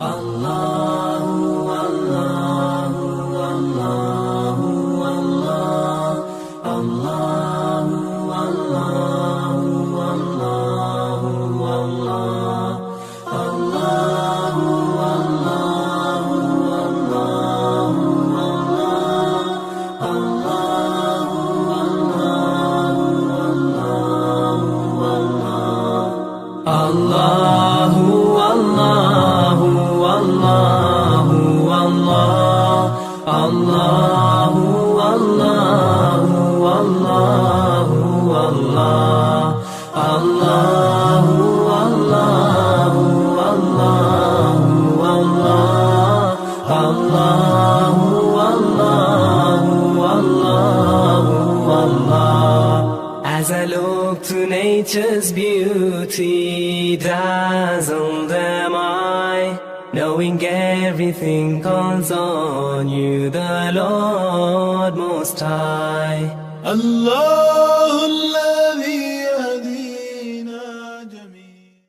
Allahu, Allahu, Allahu, Allah. Allahu, Allahu, Allahu, Allah. Allahu, Allahu, Allahu, Allah. Allahu, Allahu, Allahu, Allahu, Allahu, Allahu, Allahu, Allahu, Allahu, Allahu, Allah. As I look to nature's beauty, dazzled am I, knowing everything calls on you, the Lord Most High. Allah, Allah.